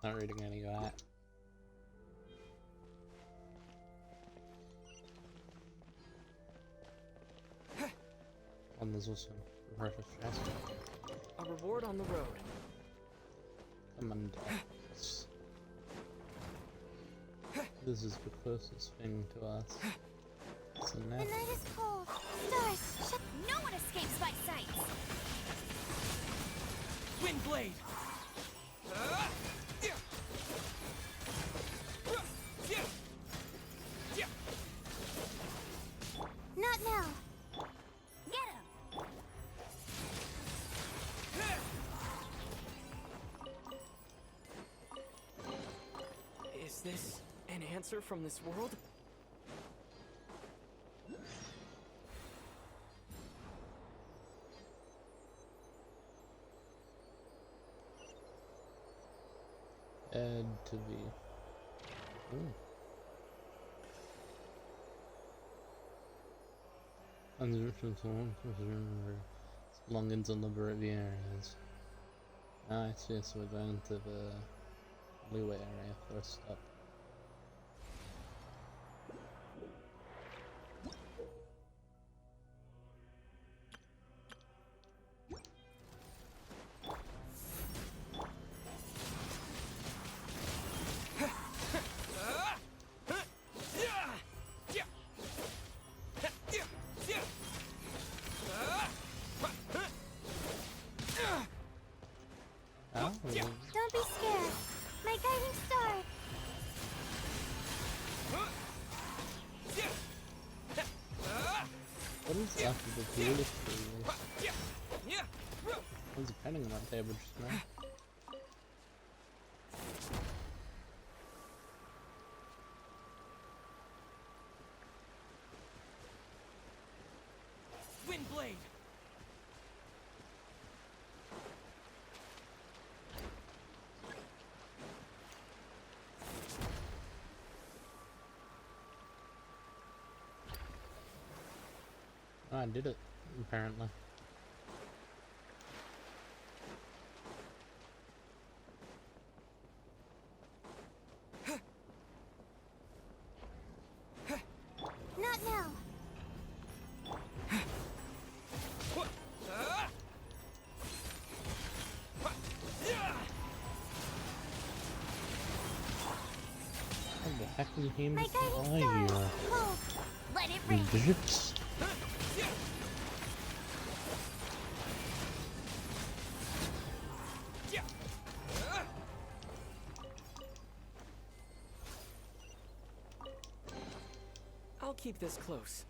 Not reading any of that. And there's also a precious chest. A reward on the road. Come on, dogs. This is the closest thing to us. It's a The net. night is cold. Stars, shut. No one escapes my sight. Windblade! Not now. Get him. Is this an answer from this world? Add to the. Ooh. Unscripted songs, belongings on liberty areas. Ah, I see, so we're going to the blue area first up. Oh, Don't be scared. My guiding star. what is that with the beautiful? What's the painting on that table just now? Windblade! Oh, I did it, apparently. Not now. How the heck is he My guiding fly star. here? Cold. Let it rain. Digits? I'll keep this close.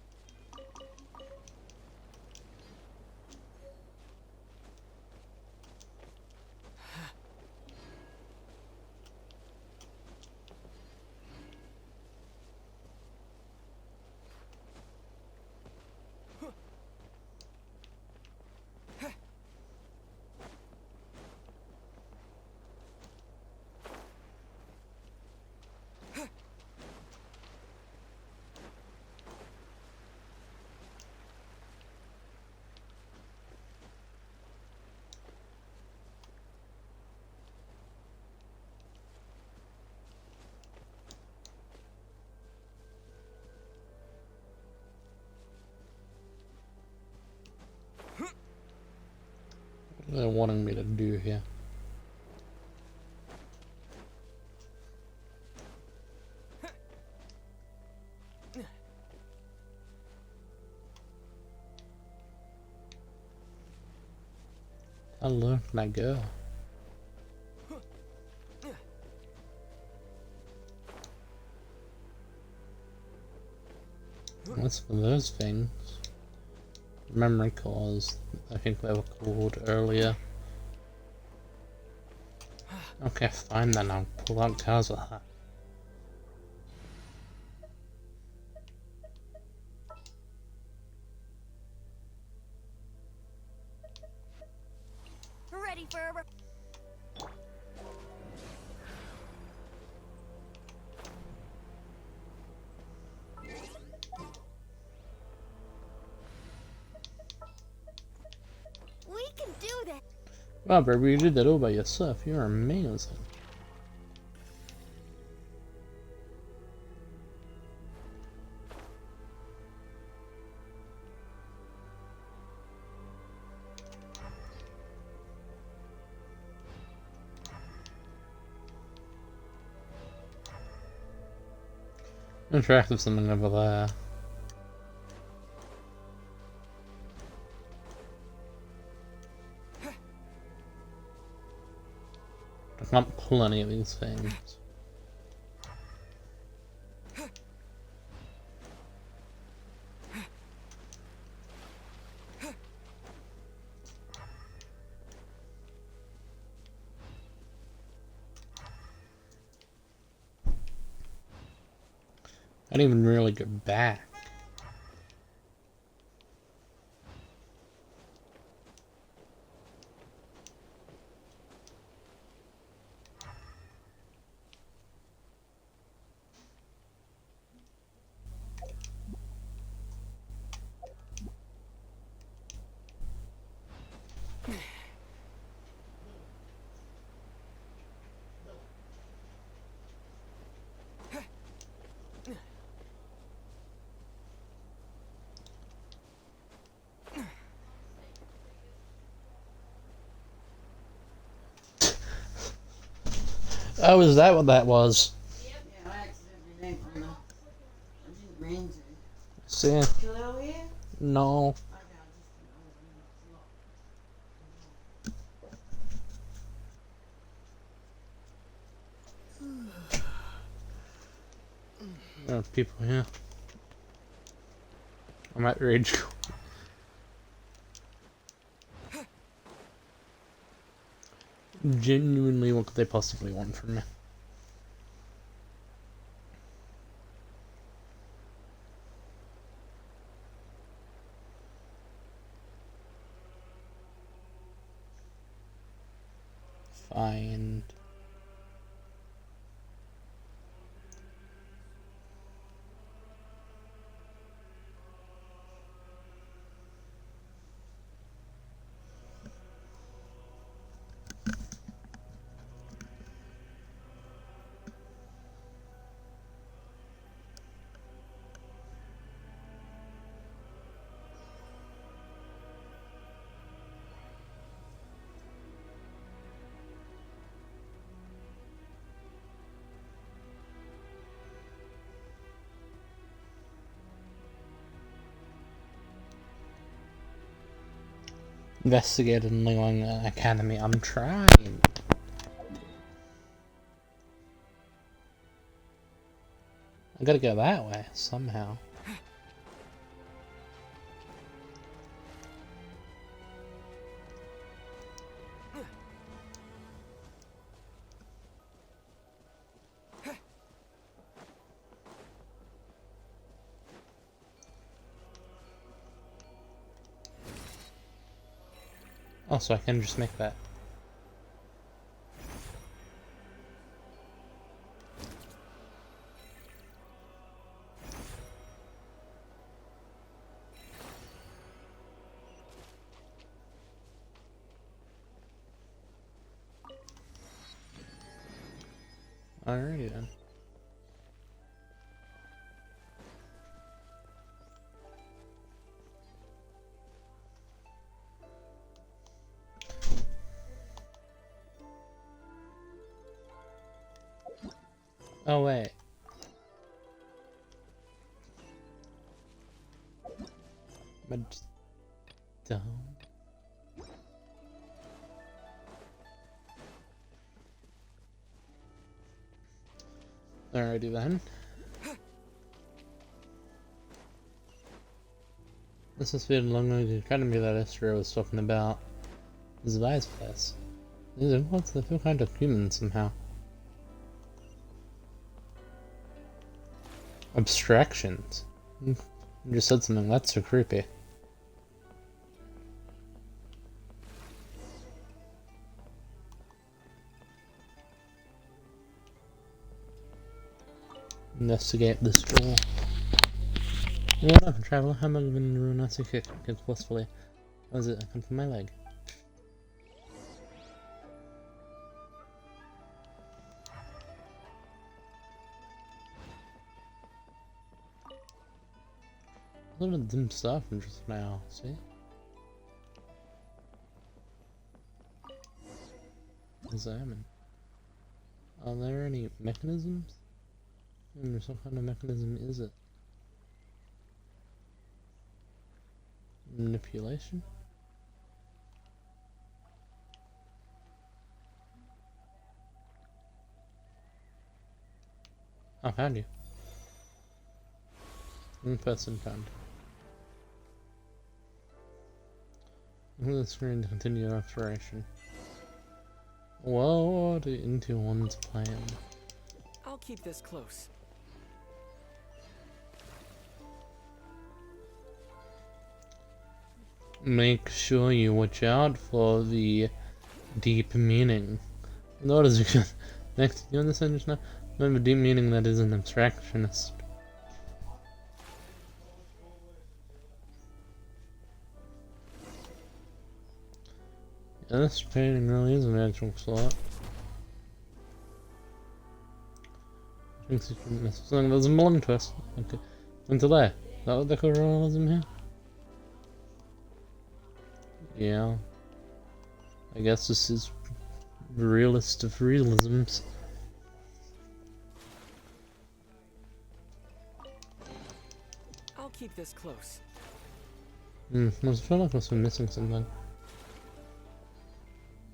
What are they wanting me to do here? How low can I go? What's for those things? Memory cores, I think they were called earlier. Okay, fine then, I'll pull out cars with that. Ready for a. We can do this. Wow, baby, you did that all by yourself. You're amazing. I'm track of something over there. I can't pull any of these things. I didn't even really get back. Oh, is that what that was? Yeah, I accidentally named on the. I didn't mean to. See? Still over here? No. Okay, I just There are people here. I'm at rage. Genuinely, what could they possibly want from me? Find. Investigate in Ling Academy. I'm trying. I gotta go that way somehow. Oh, so I can just make that. Alrighty then. Oh wait. Am I just dumb? Alrighty then. This must be along the academy that Esther was talking about. Zvi's place. These are what's the feel kind of human somehow. Abstractions. You just said something that's so creepy. Investigate this door. What up, traveler? How am I living in ruin? I see kick forcefully. What is it? I come from my leg. A little dim stuff from just now, see? Examine. Are there any mechanisms? What kind of mechanism is it? Manipulation? Oh, found you. In-person found. Move the screen to continue exploration. What into one's plan? I'll keep this close. Make sure you watch out for the deep meaning. Notice you can next to you in this sentence now. Remember, deep meaning that is an abstractionist. Yeah, this painting really is an actual slot. Thinks you can miss something that doesn't belong to us. Okay. Into there. Is that what they call realism here? Yeah. I guess this is the realist of realisms. I'll keep this close. I feel like I was missing something.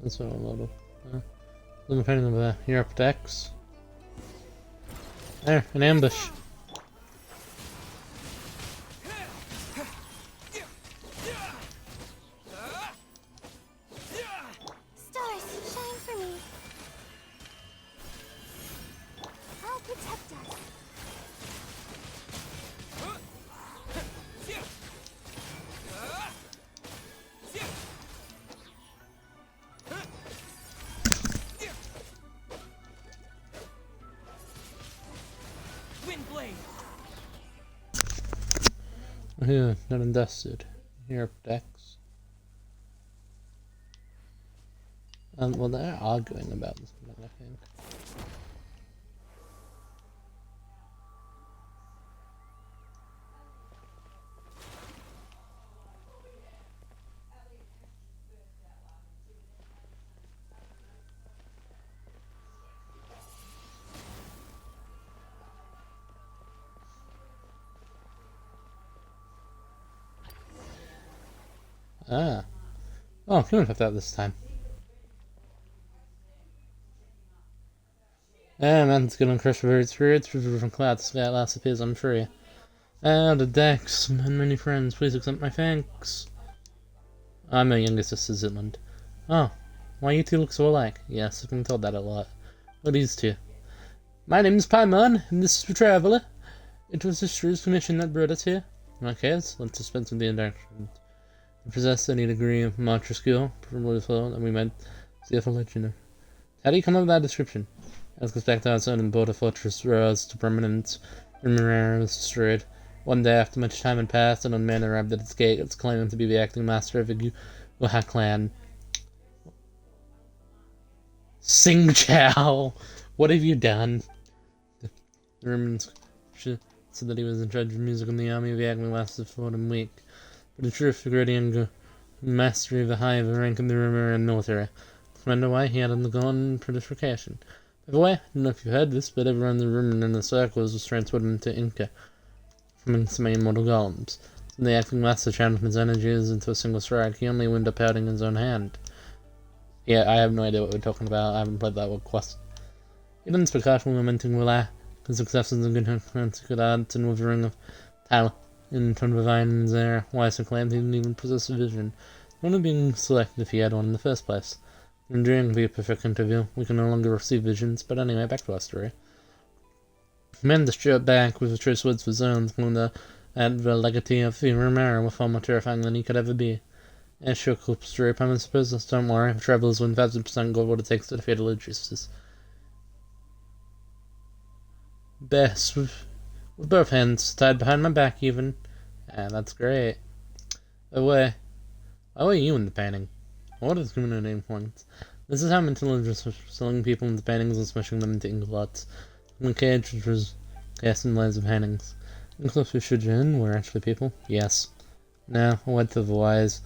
That's what a lot of. There's a painting over there. You're up decks. There, an ambush. Stars, shine for me. I'll protect us. Windblade. Here, not invested. You're up decks. Well, they're arguing about this one, I think. Ah. Oh, you don't have that this time. Ah, man's gonna crush birds for its river from cloud to sky at last appears, I'm free. Ah, the decks and many friends, please accept my thanks. I'm my younger sister, Zitland. Oh, why you two look so alike? Yes, I've been told that a lot. What are these two? My name's Paimon, and this is the Traveler. It was the Shrew's permission that brought us here. Okay, let's dispense with the introductions. You possess any degree of mantra skill, probably so that we might see if I'll let you know. How do you come up with that description? As goes back to outside in the border fortress rose to permanence, Remuera was destroyed. One day after much time had passed, an unman arrived at its gate, it's claiming to be the acting master of the Guha clan. Sing Chow! What have you done? The Romans said that he was in charge of music in the army of the acting lasted for a week. But the truth, the great young mastery of the high of the rank in the Romanian military. Wonder why he had undergone purification. By the way, I don't know if you heard this, but everyone in the room and in the circles was transported into Inca from its main mortal golems. And the acting master channeled his energies into a single strike. He only wound up hurting his own hand. Yeah, I have no idea what we're talking about. I haven't played that with quest. He didn't speak out from lamenting Willa, his successes in good arts and with the ring of Tal. In front of a vine in his air, Weiser claimed he didn't even possess a vision. None of being selected if he had one in the first place. During the perfect interview, we can no longer receive visions, but anyway, back to our story. Amanda straight back with the choice words for zones, Glenda at the legatee of the Romero were far more terrifying than he could ever be. Yeah, sure, cool story, Paimon supposes. Don't worry, the travelers win 50% gold what it takes to defeat the Legisters. Best with both hands tied behind my back, even. Yeah, that's great. By the way, why were you in the painting? What is community name points? This is how intelligence was selling people into paintings and smashing them into inkblots. In the cage, which was casting layers of paintings. In close with Shujin were actually people. Yes. Now, a word to the wise.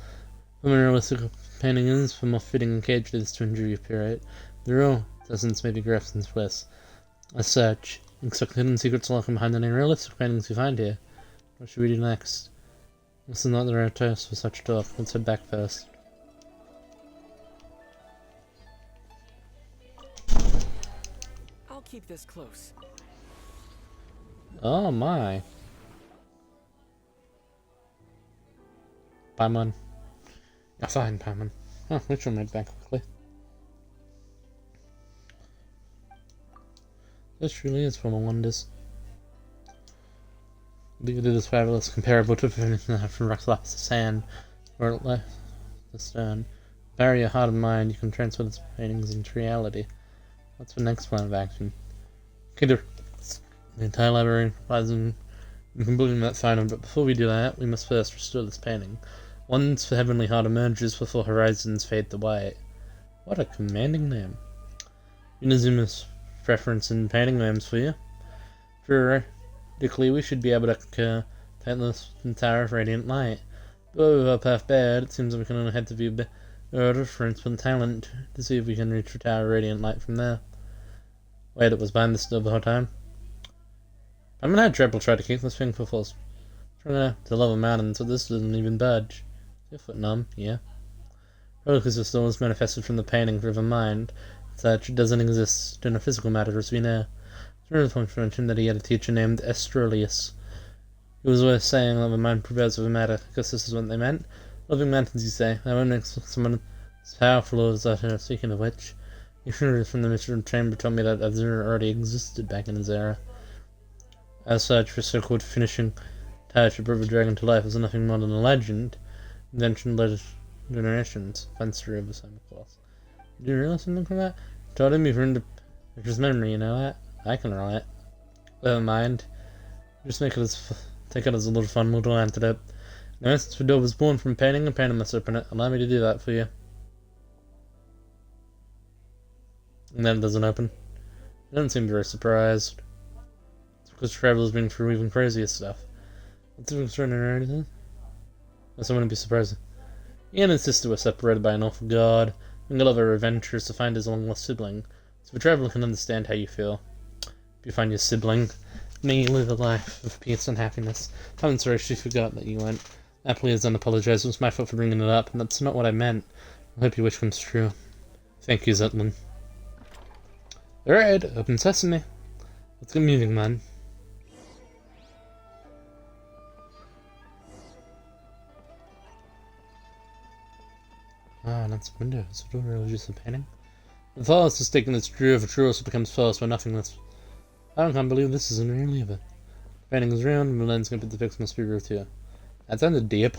The more realistic a painting is, the more fitting a cage is to injure your period. The real essence may be grafted into place. As such, Expect hidden secrets lurking behind any realistic paintings you find here. What should we do next? This is not the right time for such talk. Let's head back first. I'll keep this close. Oh my. Paimon. Yeah, fine, Paimon. Oh, we should make back quickly. This truly is full of wonders. The this fabulous comparable to anything from rocks off the sand, or it left the stone. Bury your heart and mind, you can transfer these paintings into reality. What's the next plan of action? Consider the entire library lies in completing that final, but before we do that, we must first restore this painting. Once the heavenly heart emerges before horizons fade to white. What a commanding name. Unazuma's preference in painting names for you. Theoretically, we should be able to paint this entire radiant light. But with our path bad, it seems that we can only head to view a difference with talent to see if we can reach the tower radiant light from there. Wait, it was behind this door the whole time? I'm gonna have trouble trying to keep this thing for force. Trying to level mountains, but this doesn't even budge. Your foot numb, yeah. Probably because the storm was manifested from the painting through the mind, such it doesn't exist in a physical matter as we know. It's mentioned that he had a teacher named Astrolius. It was worth saying that the mind prevails over matter, because this is what they meant. Living mountains, you say. That won't make someone as powerful as that. Speaking of which, you should from the Mystery Chamber told me that Azura already existed back in his era. As such, the so-called finishing touch to bring the dragon to life is nothing more than a legend. Invention later generations. Fence through the same course. Do you realize something from that? Told him you've ruined his memory, you know that? I can relate. Never mind. Just make it take it as a little fun little antidote. Now, since the door was born from painting, a painting must open it. Allow me to do that for you. And then it doesn't open. You don't seem very surprised. It's because Traveler's been through even crazier stuff. What's so extraordinary or anything? Someone would be surprised. He and his sister were separated by an awful god, and all of her adventures to find his long-lost sibling. So the traveler can understand how you feel. If you find your sibling, may you live a life of peace and happiness. I'm sorry she forgot that you went. Happily as unapologized. It was my fault for bringing it up, and that's not what I meant. I hope your wish comes true. Thank you, Zetlin. Alright, open sesame. Let's get moving, man. Ah, that's a window. Is it really just a painting? The forest is taking its true if a true also becomes false by nothingness. I can't believe this isn't real either. The painting is real, and the landscape it depicts must be real too. That sounded deep.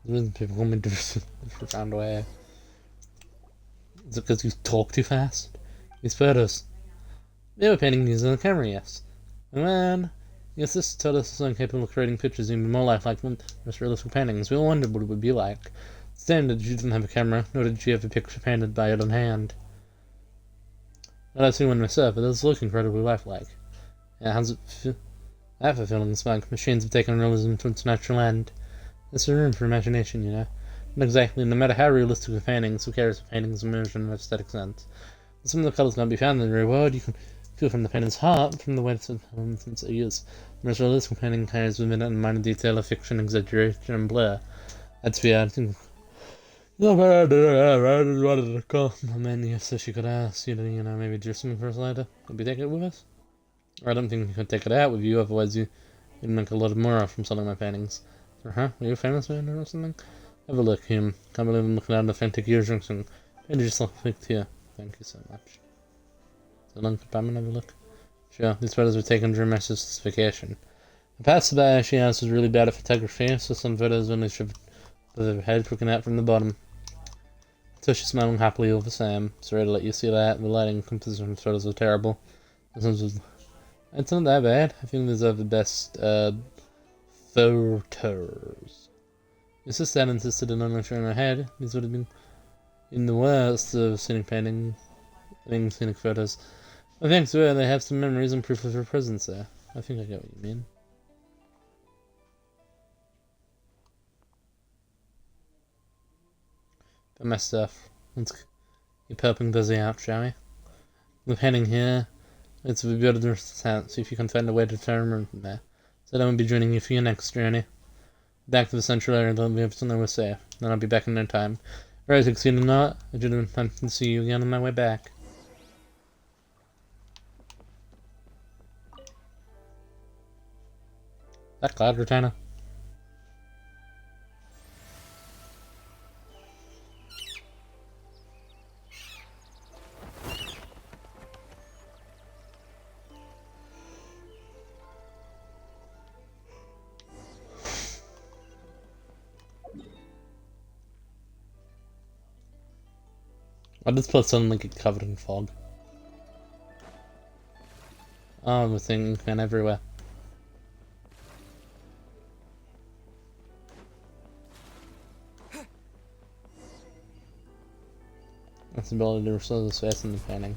People call me in a profound way. Is it because you talk too fast? These photos. They were painting these on the camera, yes. And man, your sister told us it's incapable of creating pictures even more lifelike than most realistic paintings. We all wondered what it would be like. It's damn that she didn't have a camera, nor did she have a picture painted by her own hand. But I've seen one myself, it does look incredibly lifelike. Yeah, how's it feel? I have a feeling it's like machines have taken realism to its natural end. There's some room for imagination, you know. Not exactly, no matter how realistic the paintings, who cares if paintings immersion in aesthetic sense. And some of the colours can't be found in the real world, you can feel from the painter's heart, from the way it's since it is. The most realistic painting carries within it a minor detail of fiction, exaggeration, and blur. That's the I think. I just wanted to call my menu so she could ask you to, maybe do something for us later. Could we take it with us? I don't think you could take it out with you, otherwise you'd make a lot more from selling my paintings. Are you a famous painter or something? Have a look, him. Can't believe I'm looking at the authentic earrings and painted just like here. Thank you so much. So long, could Batman have a look? Sure, these photos were taken during my sister's vacation. The passerby she asked was really bad at photography, so some photos only showed her head poking out from the bottom. So she's smiling happily all the same. Sorry to let you see that. The lighting composition of the photos were terrible. It's not that bad. I think these are the best photos. Your sister had insisted on only showing her head. These would have been in the worst of scenic scenic photos. I think so, they have some memories and proof of her presence there. I think I get what you mean. But my stuff. Let's keep helping Busy out, shall we? With heading here, it's a bit of distance, see if you can find a way to turn from there. So then I'll be joining you for your next journey. Back to the central area, they'll be able to know we're safe. Then I'll be back in no time. Whether I succeed or not, I didn't plan to see you again on my way back. That Cloud Retainer? Why does plus suddenly get covered in fog? Oh, the thing went everywhere. That's the ability to restore the space in the painting.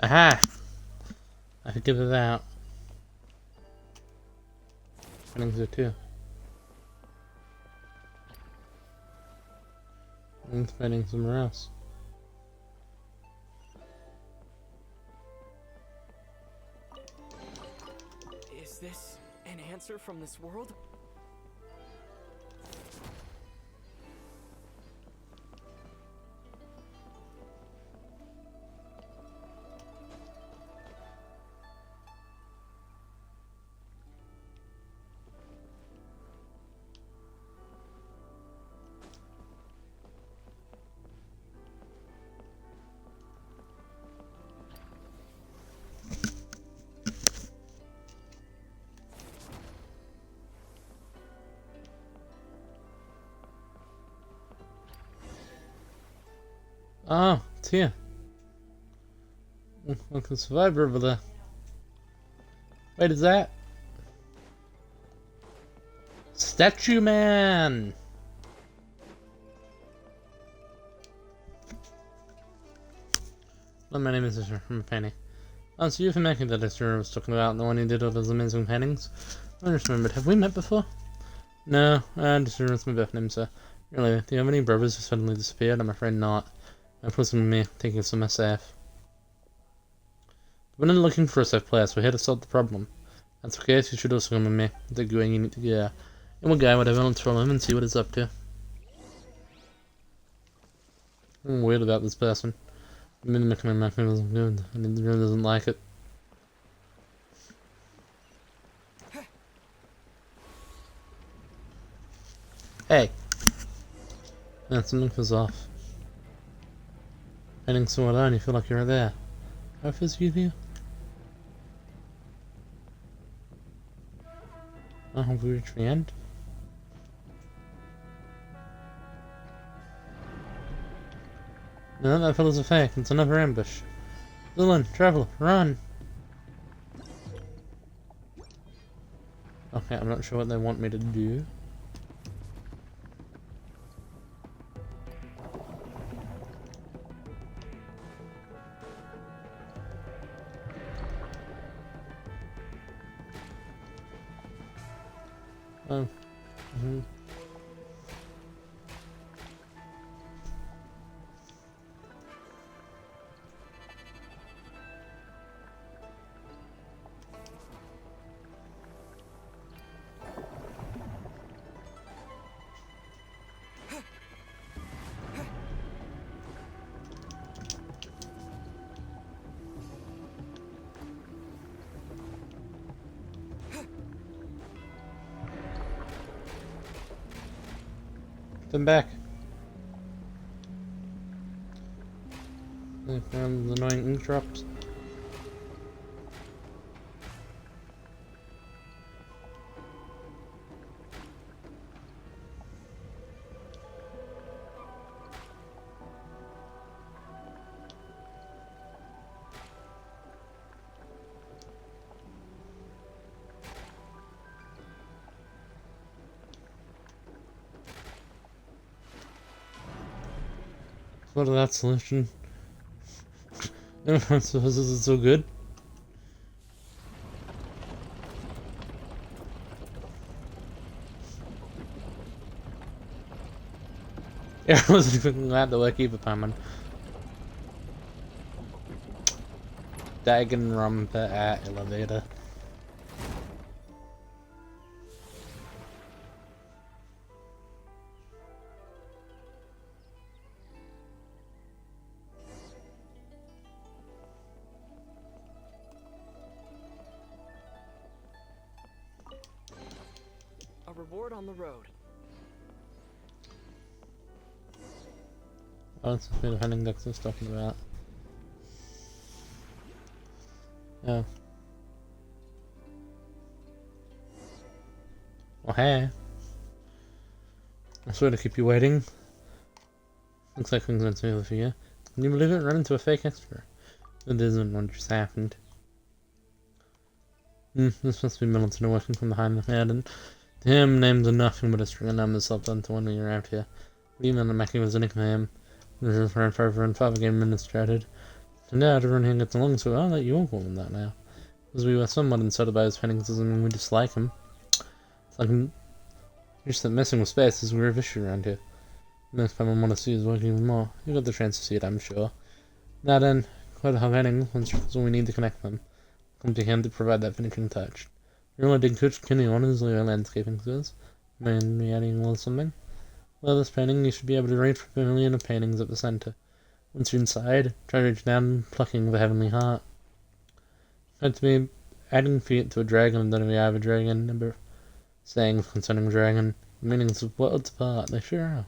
Aha! I could give it out. Paintings are too. And painting somewhere else. Is this an answer from this world? Oh, it's here. Look, a survivor over there. Wait, is that? Statue Man! Well, my name is Isher. I'm a painting. Oh, so you're the maker that Isher was talking about, the one who did all those amazing paintings? I just remembered. Have we met before? No, Isher was my birth name, sir. Really, do you have any brothers who suddenly disappeared? I'm afraid not. My person with me, taking some safe. We're not looking for a safe place, we're here to solve the problem. That's okay, you should also come with me. Take you where you need to go. And we'll go whatever, let's follow him and see what he's up to. I'm weird about this person. I've been making my doesn't good, and he really doesn't like it. Hey! Yeah, something feels off. Painting somewhere down, you feel like you're right there. How feels you here? Oh, have we reached the end? No, that fellow's a fake. It's another ambush. Dylan, traveler, run! Okay, I'm not sure what they want me to do. Oh. Mm-hmm. Come back. I found the annoying ink drops. What of that solution? Everyone supposes it's so good. I wasn't even glad to keep it time on. Danganronpa at elevator. A reward on the road. Oh, that's the kind of index I was talking about. Yeah. Well, hey. I swear to keep you waiting. Looks like things went smoothly for you. Can you believe it? Run into a fake extra. It isn't what just happened. This must be Middleton working from behind the curtain. To him, names are nothing but a string of numbers swapped onto one when you're out here. Even the Mackie was a nickname. This is where forever and father game administrated. And now everyone here gets along, so I'll let you all call him that now. Because we were somewhat insulted by his paintings doesn't mean we dislike him. It's like just that messing with space is a real issue around here. Most people want to see is working even more. You got the chance to see it, I'm sure. Now then, quite a paintings, is all we need to connect them. Come to him to provide that finishing touch. You really did Coach Kinney honestly your landscaping skills. Maybe adding a little something. Well, this painting, you should be able to reach from a million of paintings at the center. Once you're inside, try to reach down, plucking the heavenly heart. Had to be adding feet to a dragon and then we have a dragon. Number sayings concerning dragon. The meanings of worlds apart, they sure are.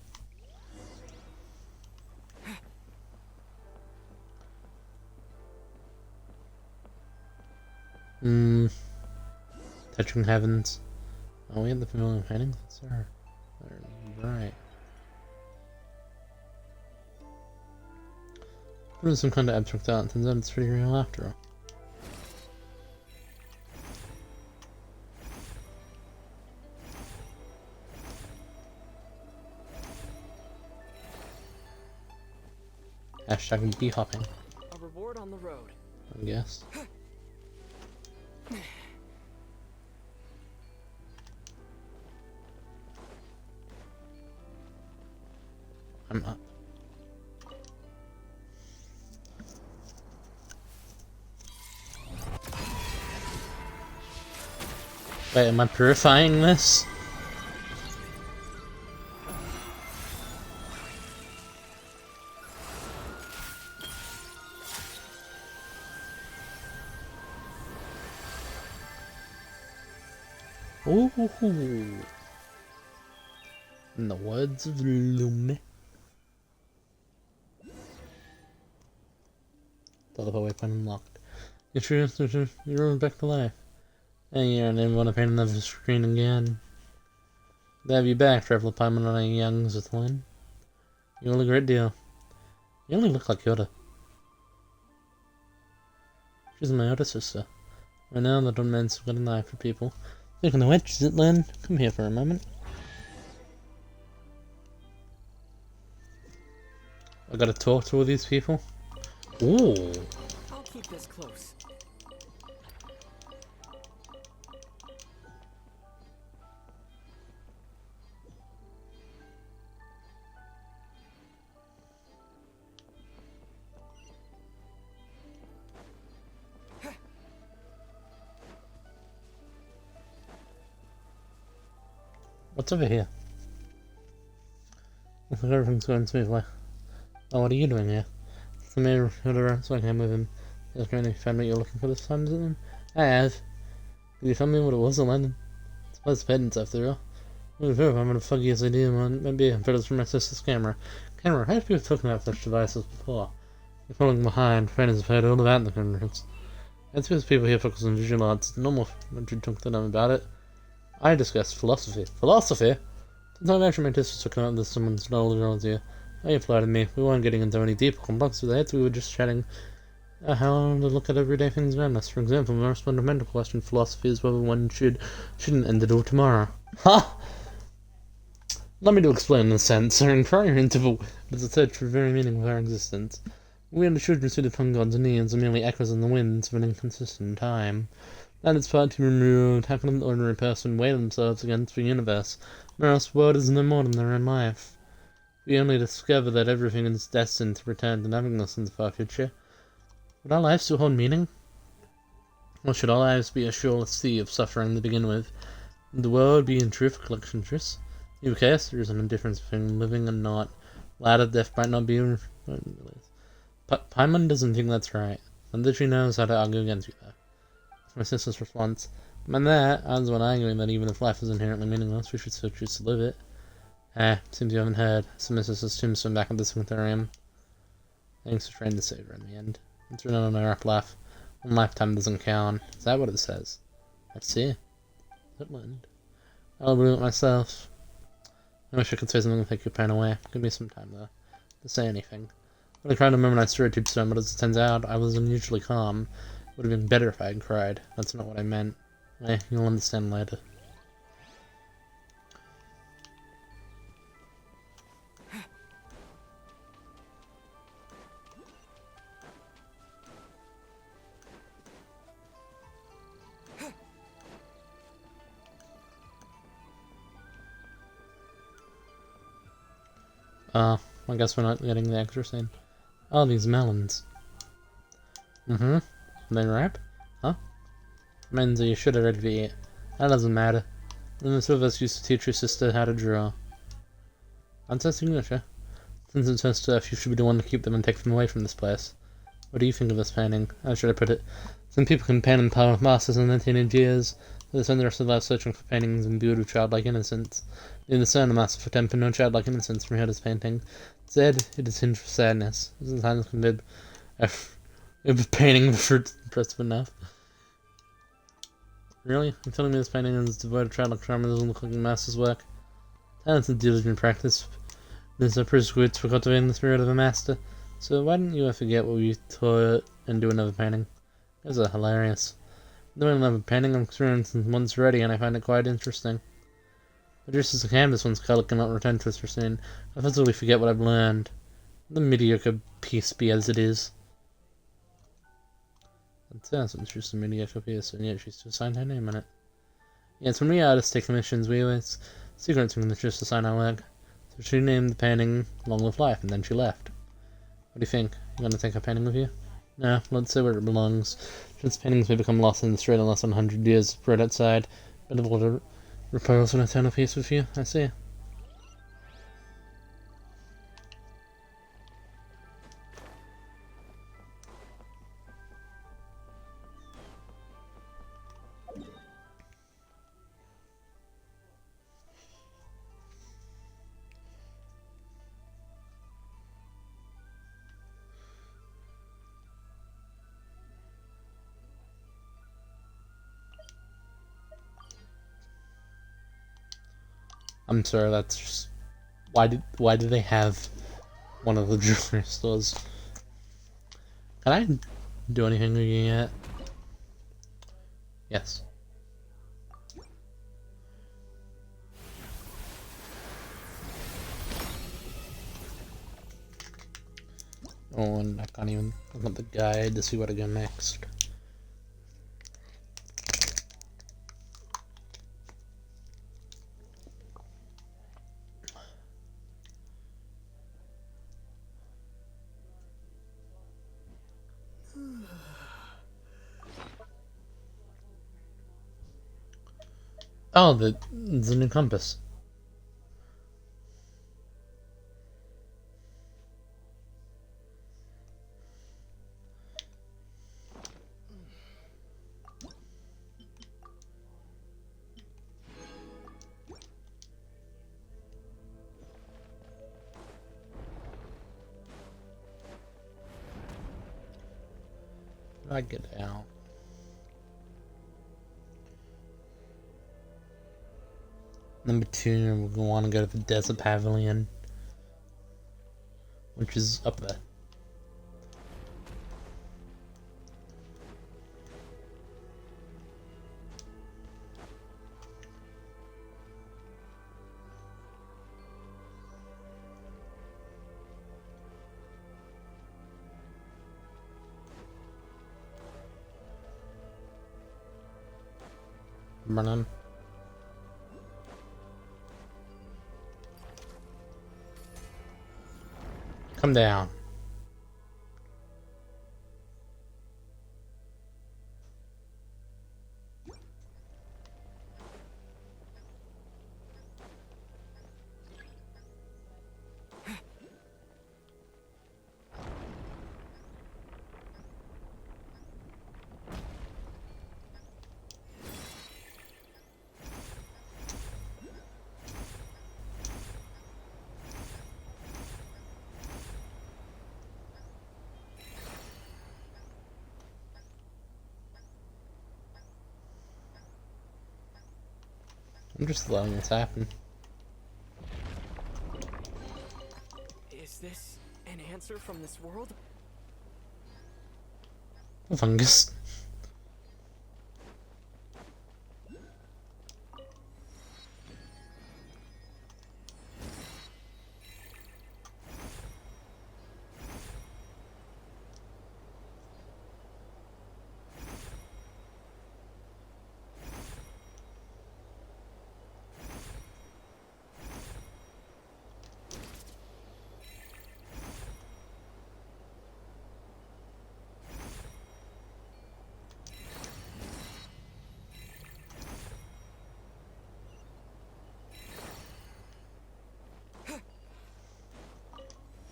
Touching heavens. Oh, we had the familiar paintings? Sir. Right. It was some kind of abstract art, turns out it's pretty real after all. Hashtag bee hopping. A reward on the road. I guess. I'm up. Wait, am I purifying this? Ooh. In the words of Lume. Teleport weapon unlocked. You're back to life. And you didn't want to paint another screen again. Glad to have you back, Traveler Paimon on a young Zithlin. You look a great deal. You only look like Yoda. She's my older sister. Right now, the dumb man's got a knife for people. Speaking of which, Zithlin, come here for a moment. I gotta talk to all these people. Ooh. I'll keep this close. What's over here? Looks like everything's going smoothly. Oh, what are you doing here? It's the mayor who around so I came with him. Is there any family you're looking for this time, is it? I have. Could you tell me what it was, Aladdin? It's about his parents after all. I'm gonna foggiest idea maybe I photos from my sister's camera. Camera, how have people talking about such devices before? You're falling behind, fans have heard all about the cameras. It's because people here focus on visual arts. It's normal when you talk to them about it. I discussed philosophy. Philosophy? Since I've actually my test was talking about this someone's knowledge here. They applied to me. We weren't getting into any deep complex with it. We were just chatting how to look at everyday things around us. For example, the most fundamental question in philosophy is whether one shouldn't end it all tomorrow. Ha! Let me to explain in a sense. Our entire interval is a search for the very meaning of our existence. We are the children seated upon God's knees are merely echoes in the winds of an inconsistent time. That is far too removed. How can an ordinary person weigh themselves against the universe? Whereas the world is no more than their own life. We only discover that everything is destined to return to nothingness in the far future. Would our lives still hold meaning? Or should our lives be a shoreless sea of suffering to begin with? Would the world be in truth a collection of truths? In either case, there isn't a difference between living and not. Latter death might not be... Paimon doesn't think that's right. And that she knows how to argue against you, though. My sister's response. And that adds one arguing that even if life is inherently meaningless, we should still choose to live it. Seems you haven't heard. So my sister's tombstone back at the sanitarium. Thanks for trying to save her in the end. It's written on my rough laugh. One lifetime doesn't count. Is that what it says? Let's see. Woodland. I'll believe it myself. I wish I could say something to take your pain away. Give me some time, though, to say anything. I cried the moment I saw a tombstone, but as it turns out, I was unusually calm. It would have been better if I had cried. That's not what I meant. You'll understand later. I guess we're not getting the extra scene. Oh, these melons. They ripe? Huh? Means that you should already be it. That doesn't matter. Then the two of us used to teach your sister how to draw. That's her signature. Since it's her stuff, you should be the one to keep them and take them away from this place. What do you think of this painting? How should I put it? Some people can paint in power with masters in their teenage years. They spend the rest of their life searching for paintings imbued with childlike innocence. They discern a master for temper, no childlike innocence from Hilda's painting. Instead, it is hinged for sadness. Sometimes conveyed if painting the fruit impressive enough. Really? You're telling me this painting is devoid of childlike charm and doesn't look like a master's work? Talent's a diligent practice. There's no prerequisites for cultivating the spirit of a master. So why didn't you forget what we taught and do another painting? Those are hilarious. Doing another painting, I'm experienced once already, and I find it quite interesting. But just as a canvas, one's color cannot return to us for soon. I physically forget what I've learned. The mediocre piece be as it is. It sounds just a mediocre piece, and yet she's still signed her name on it. Yes, when we artists take commissions, we always secret something that's just to sign our work. So she named the painting Long Live Life, and then she left. What do you think? You gonna take her painting with you? No, let's say where it belongs. Since paintings may become lost in the street in less than 100 years, right outside. Better to repose an eternal peace with you, I see. I'm sorry, that's just... Why did they have one of the jewelry stores? Can I do anything with you yet? Yes. Oh, and I can't even look at the guide to see what I get next. Oh, the new compass. I get out. Number 2, we're gonna want to go to the Desert Pavilion, which is up there. Running. Come down. I'm just letting this happen. Is this an answer from this world? A fungus.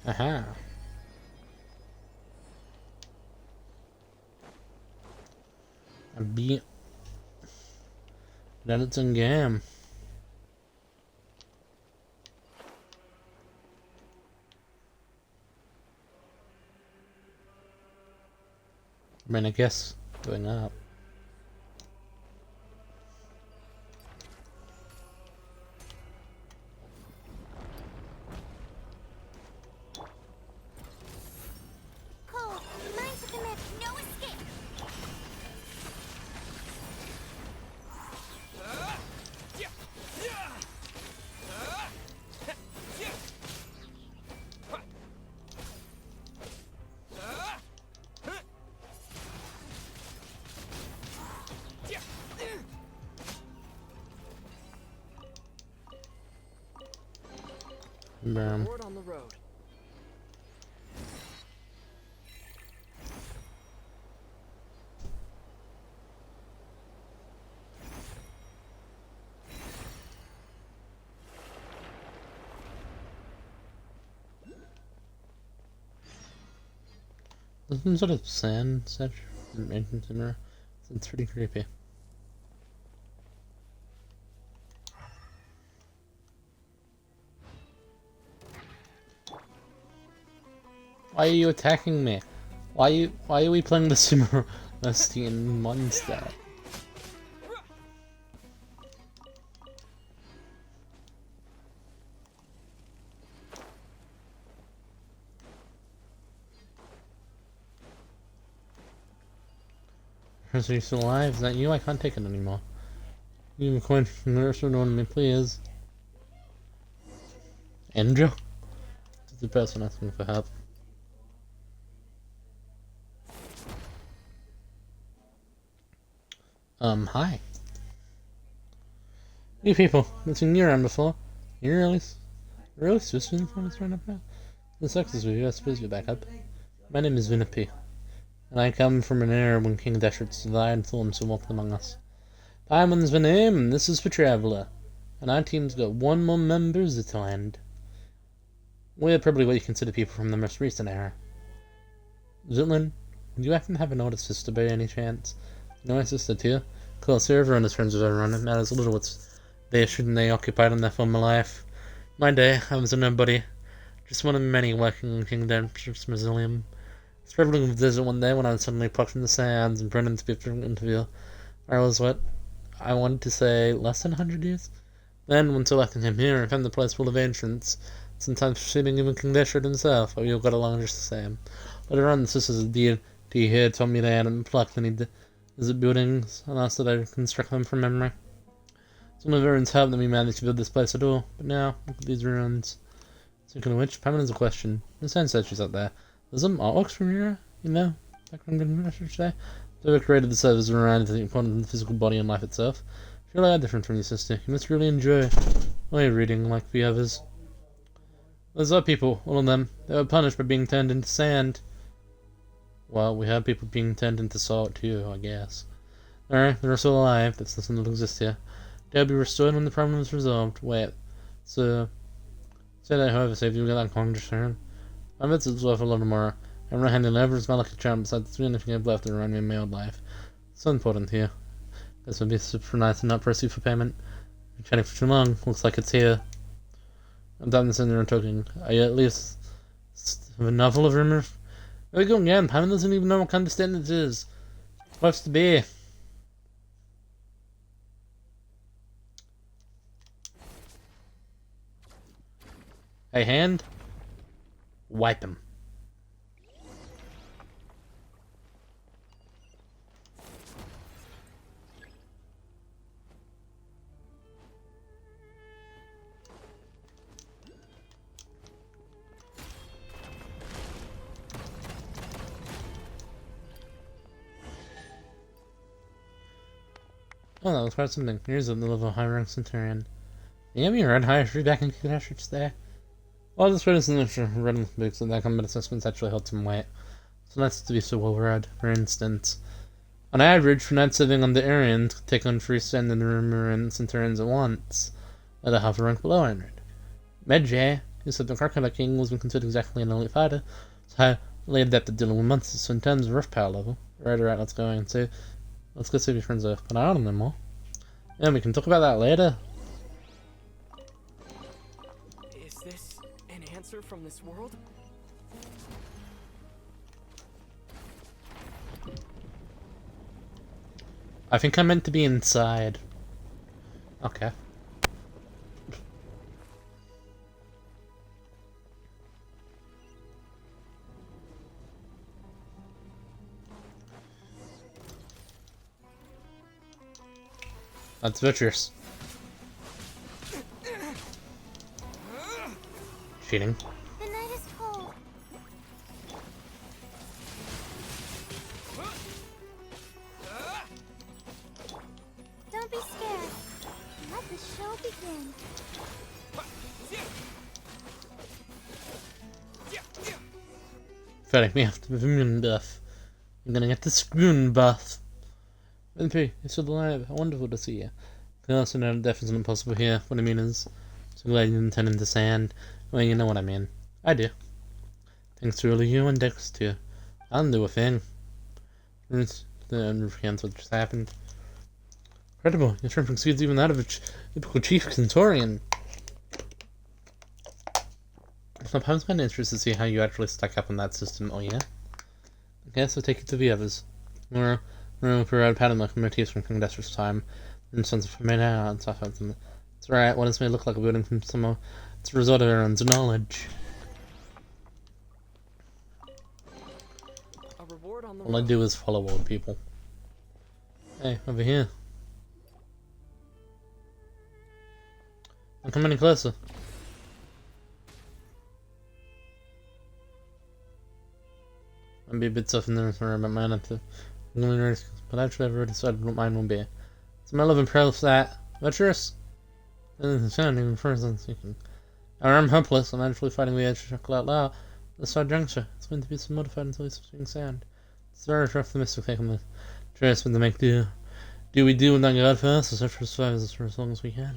Aha. A beat. That it's in game. I mean, I guess going up. Cole, mine to commit. No escape. Bam. Word on the road. There's some sort of sand section entrance in there. It's pretty creepy. Why are you attacking me? Why are we playing the Sumo Celestian monster? Are you still alive? Is that you? I can't take it anymore. You have a coin from the restaurant on me, please. Andrew? It's the person asking for help. Hi. You people, I've seen you around before. You're really switching from us right up now. The sex is with you, I suppose you're back up. My name is Vinapi, and I come from an era when King Deshert's divine forms walked among us. Diamond's the name, and this is for Traveler. And our team's got one more member to land. We're probably what you consider people from the most recent era. Zitlin, do you happen to have an older sister by any chance? You know my sister too? Of course, everyone is friends with everyone. It matters little what's they shouldn't they occupied in their former life. My day, I was a nobody. Just one of many working in King Deshert's mausoleum. traveling in the desert one day when I was suddenly plucked from the sands and brought in to be for an interview. I was what I wanted to say less than 100 years. Then, when selecting him here, I found the place full of ancients, sometimes preceding even King Deshret himself, but we all got along just the same. Later on, the sisters of deity here told me they hadn't plucked any visit buildings, and asked that I construct them from memory. It's one of everyone's help that we managed to build this place at all, but now, look at these ruins. Speaking of which, Pamela has a question. The sand statues out there. There's some artworks from here, you know, background in research today. They were created to serve as a reminder to the importance of the physical body and life itself. Surely I'm different from you, sister. You must really enjoy reading like the others. Those are people, all of them. They were punished by being turned into sand. Well, we have people being turned into salt too, I guess. Alright, they're still alive. That's nothing that exists here. They'll be restored when the problem is resolved. Wait, so... Say that however safe you get that concern. My bets is worth a little more. I'm not handing over, it's not like a charm besides the significant I've left around me in my old life. So important here. This would be super nice and not press you for payment. Been chatting for too long. Looks like it's here. I'm done this in there and talking. Are you at least have a novel of rumors? There we go again. Pamela doesn't even know what kind of standard it is. It's supposed to be. Hey, hand. Wipe him. Oh, that was quite something. Here's a little high-rank centurion. You me red high free back in Kudasher today. Well, this is an extra running books and that combat assessments actually held some weight. So nice to be so well read. For instance, on average, for knights serving on the Arians could take on free stand in the Romuran centurions at once, at a half a rank below 100. Medjay, who said the Crocodile King wasn't considered exactly an elite fighter, so highly adept at dealing with monsters, so in terms of rough power level. Right, let's go into. Let's go see if your friends are, but I don't know more. Yeah, we can talk about that later. Is this an answer from this world? I think I meant to be inside. Okay. That's virtuous. Cheating. The night is cold. Don't be scared. Let the show begin. Fertig, me after the moon bath. I'm gonna get the spoon bath. MP, you're still alive. Wonderful to see you. I also know death isn't impossible here. What I mean is, so glad you didn't turn into sand. Well, you know what I mean. I do. Thanks to all of you and Dex too. I didn't do a thing. The recounts what just happened. Incredible. Your strength exceeds even that of a typical chief Centaurian. Sometimes kind of interested to see how you actually stack up in that system. Oh yeah. I guess I'll take it to the others. Or provide pattern like motifs from King Deshret's time, and sons of Femina and stuff like that. It's right. What does may look like a building from somewhere? It's a result of everyone's knowledge. A reward on the All I do is follow old people. Hey, over here. Don't come any closer. I'd be a bit tough in there, sorry about mine, but actually I've already decided what mine will be. It's my 11 pro stat. Virtuous? Doesn't sound even first I'm thinking. I'm helpless, I'm actually fighting the edge to chuckle out loud. This side juncture. It's going to be some modified until he's swinging sand. It's very rough the mystic take on the choice when to make do. Do we do without God first, or search for survivors for as long as we can?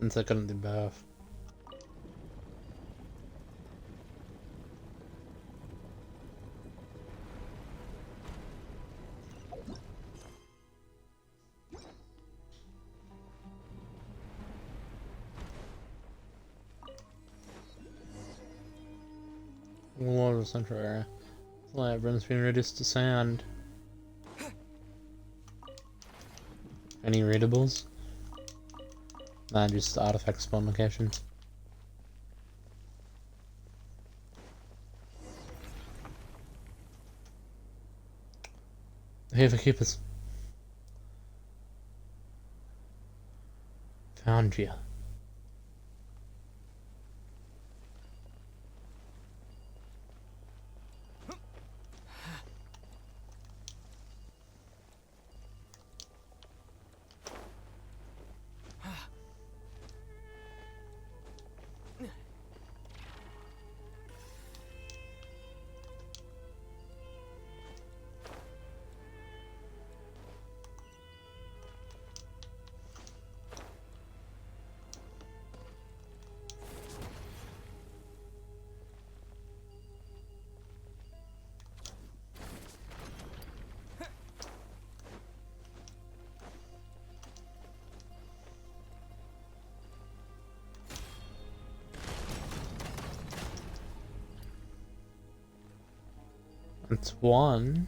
Since I couldn't do both. Water central area. Labyrinth's being reduced to sand. Any readables? Nah, just artifact spawn locations. Here for keepers. Found you. It's one.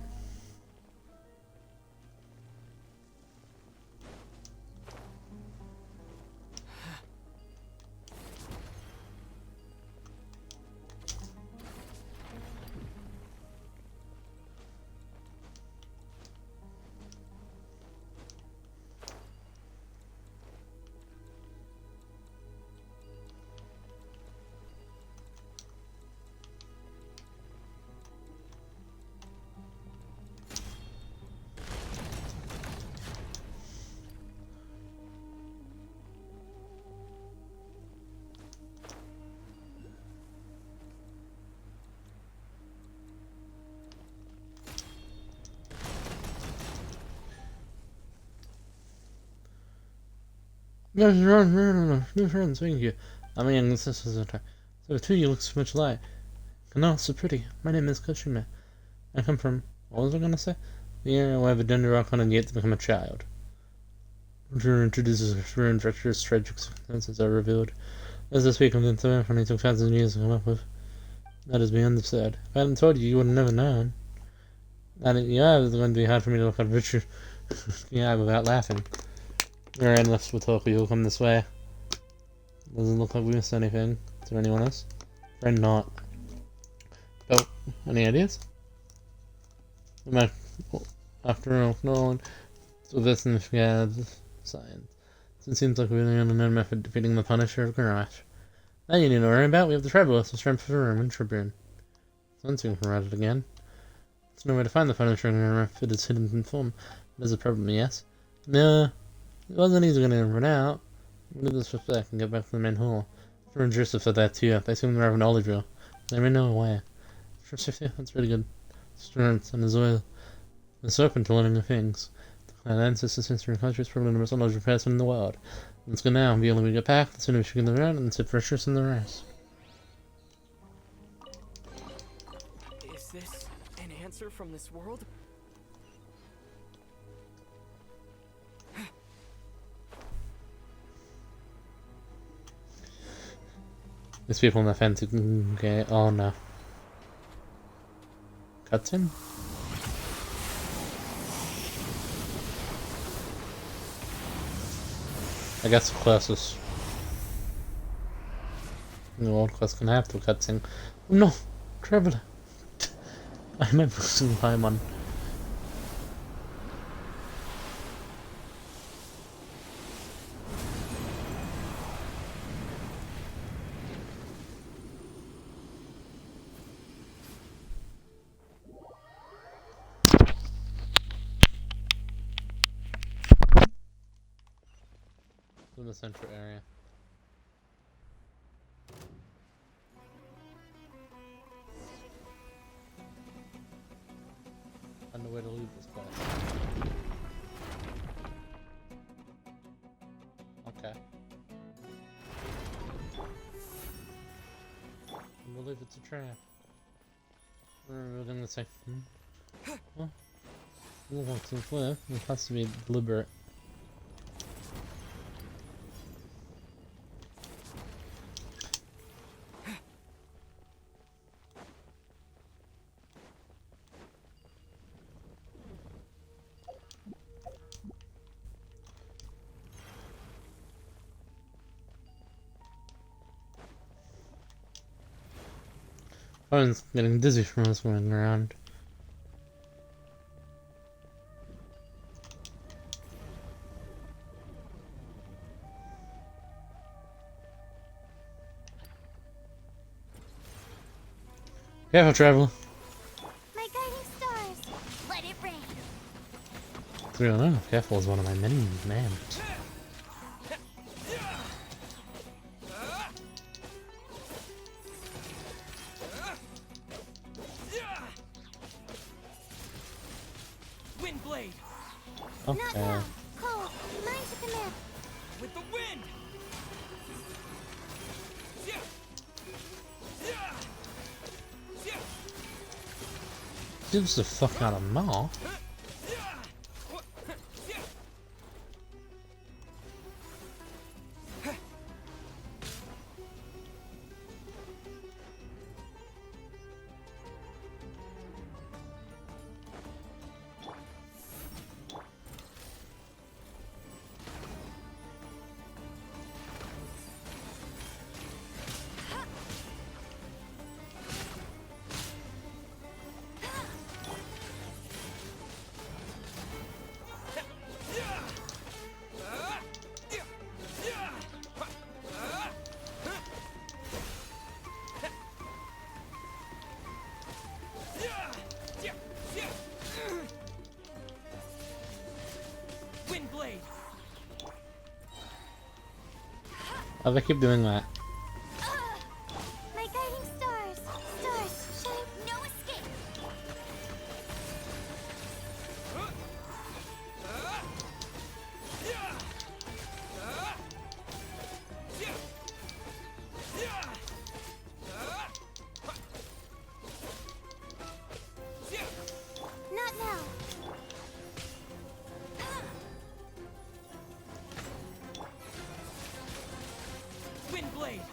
New friends, thank you. I mean, this is a time. So, too, you look so much alike. No, so pretty. My name is Kushima. I come from, what was I gonna say? The area where the Dendrock and yet to become a child. Drew introduces her infectious tragic circumstances are revealed. As I speak of the third when he took 1,000 years to come up with. That is beyond absurd. If I hadn't told you, you would have never known. And yeah, it's going to be hard for me to look at Richard yeah, without laughing. Your analysts will talk, you'll come this way. Doesn't look like we missed anything. Is there anyone else? Friend not. Oh, any ideas? After all, no one. So this and science. So it seems like we're the only known method of defeating the Punisher of Garage. Now you need to worry about, we have the Tribulus, the strength of the Roman Tribune. Something from it again. There's no way to find the Punisher in Garage if it is hidden in form. There's a problem, yes? No, it wasn't easy going to run out. We'll do this respect and get back to the main hall. For and Joseph said that too. They seem to have an olive drill. They may know a way. For safety, that's really good. Strength and his oil. It's open to learning new things. And ancestors history and country is probably the most knowledgeable person in the world. Let's go now and be able to get back. The sooner we can get around and sit precious in the rest. Is this an answer from this world? There's people on the fence who can get. Oh no. Cutscene? I guess the closest. The world quest can have to a cutscene. Oh, no! Traveler! I remember losing time on. In the central area. I know where to leave this place. Okay. believe it's a trap. We're gonna say, well, we'll walk to the cliff. It has to be deliberate. I was getting dizzy from us running around. Careful, traveler. My guiding stars. Let it rain. I don't know. Careful is one of my many names. Windblade! Not Okay. now. Cole, mine to command. With the wind! Gives the fuck out of Ma. Windblade! Why do I keep doing that? My guiding stars. Stars, shine. No escape. Not now. Windblade!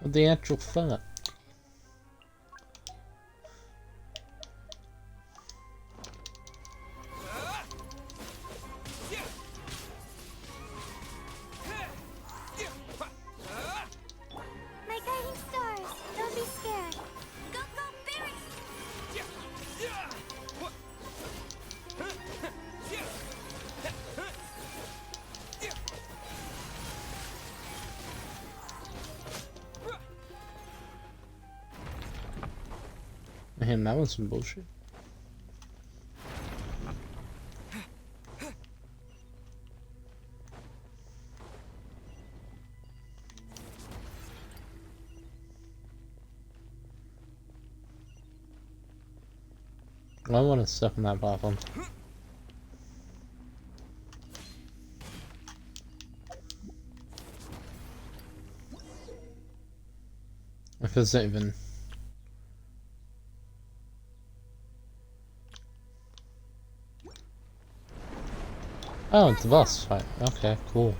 What the actual fuck? My guiding stars. Don't be scared. Go, go, Barry. Man, that was some bullshit. I want to stuck on that platform. If it's not even. Oh, it's the boss fight. Okay, cool.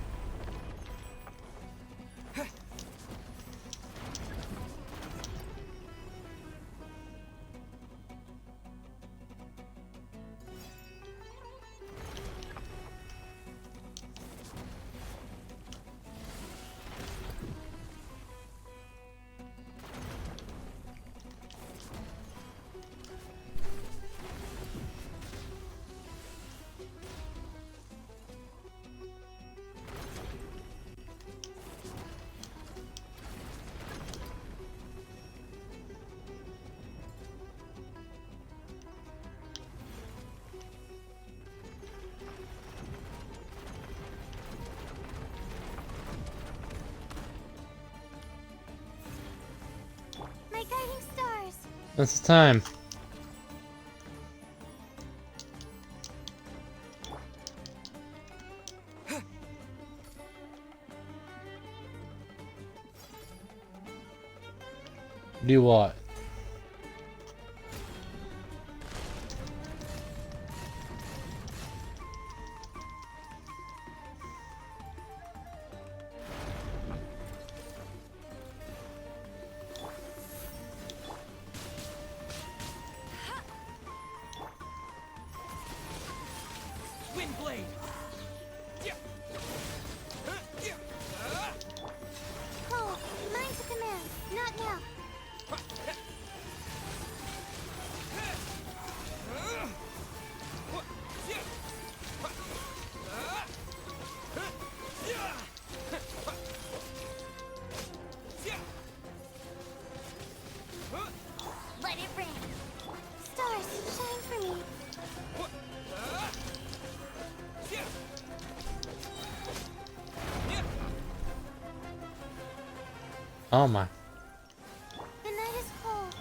My guiding stars. That's the time. Do what? Windblade! Cole, mine to command. Not now. Let it rain. Stars, shine for me. Oh my. The night is cold.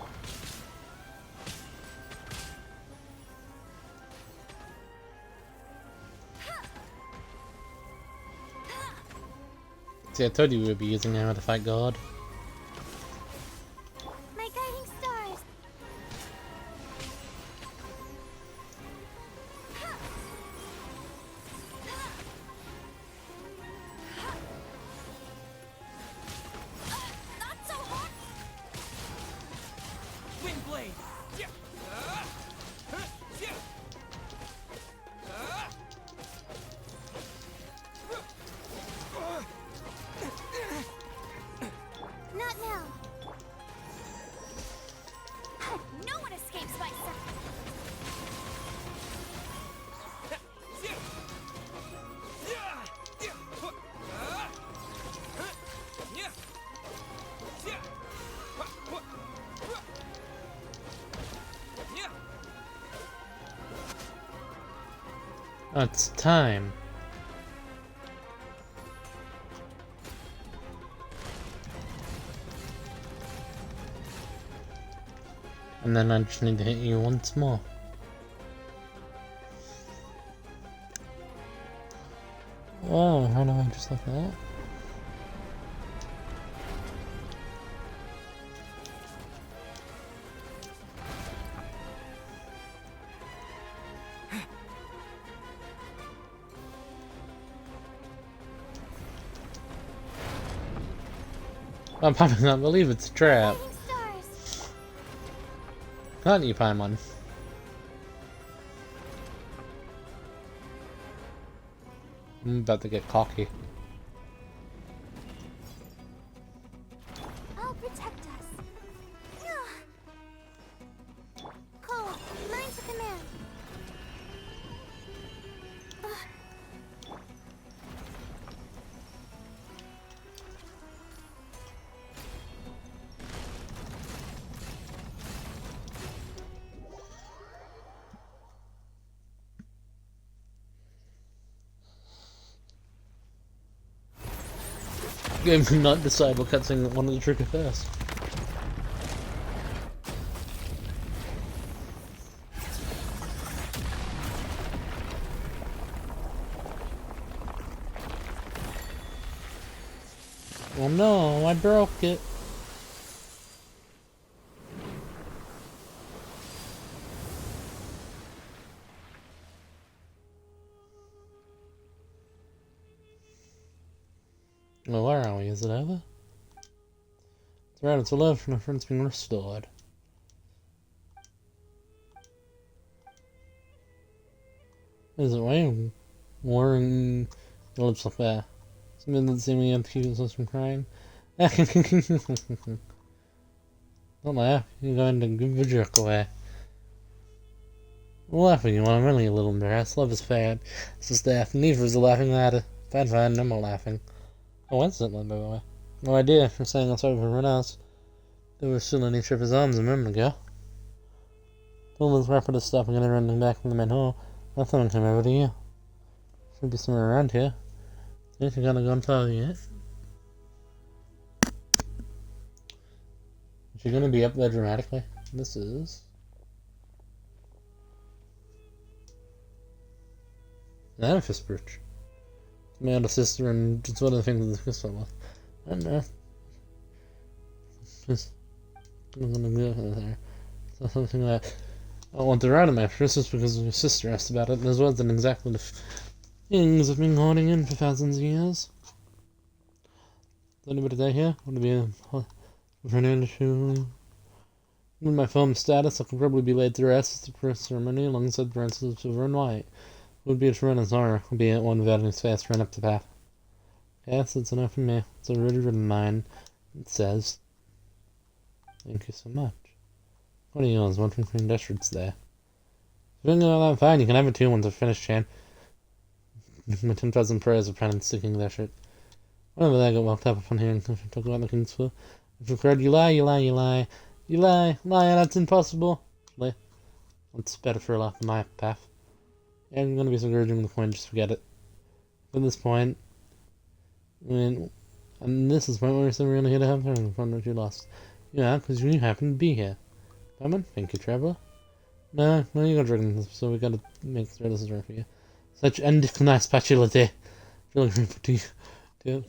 See, I told you we would be using hammer to fight God. My guiding stars. Not so hard. Windblade! Not now. No one escapes my sight. Oh, it's time. And then I just need to hit you once more. Oh, how do I just like that? I probably not believe it's a trap. Guiding stars. Can't you, Paimon? I'm about to get cocky. I'll protect us. Cole, mine to command. Game could not decide what cutscene wanted to trigger first. Oh no, I broke it. Well, where are we? Is it over? It's right, it's 11 and our friend's been restored. Is it way wearing your lips like that? Something that seemed me to keep us from crying. Don't laugh, you're going to give the jerk away. I'm laughing you, I'm really a little embarrassed. Love is bad. It's just that neither is a laughing matter. Fine, no more laughing. Oh, instantly, by the way. No idea for saying that's over everyone else. They were still in each other's arms a moment ago. The woman's rapid stopping and running back from the main hall. Nothing came over to you. Should be somewhere around here. Think you're gonna go and follow yet? Is she gonna be up there dramatically? This is an amethyst brooch. My older sister, and it's one of the things in the crystal with. I don't know. Just I'm gonna go there. So something that I want to write on my first is because your sister asked about it, and as well as exactly the things I've been holding in for thousands of years. Is anybody there here? Want to be a Fernando shoe? With my film status, I could probably be laid to rest at the first ceremony alongside Princes of Silver and White. It would be a tremendous honor, albeit one without any space to run up the path. Yes, it's enough for me. It's already written mine. It says, "Thank you so much." What are yours? One from Queen Deshard's there. If you don't know that fine, you can have it too once I've finished, Chan. My 10,000 prayers of penance sticking to that shit. Whenever I got walked up upon hearing talk about the king's foot, if you've heard, you lie, you lie, you lie. You lie, lie, that's impossible. It's better for a lot than my path. Yeah, I'm gonna be so encouraging with the coin, just forget it. At this point, and this is the point where we're really here to have having fun what you lost. Yeah, because you happen to be here. Paimon, thank you, traveler. No, you got dragons, so we gotta make sure this is right for you. Such nice spatulity. Really grateful to you. Too.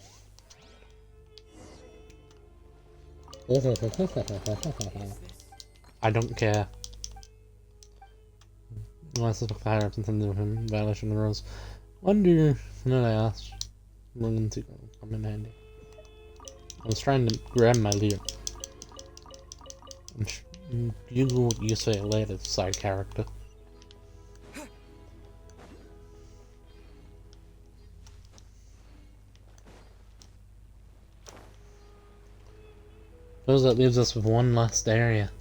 I don't care. Unless it's higher up something to do with him, violation of the rules. Wonder, what I asked. Morgan to come in handy. I was trying to grab my leer. You do what you say later, side character. Suppose that leaves us with one last area.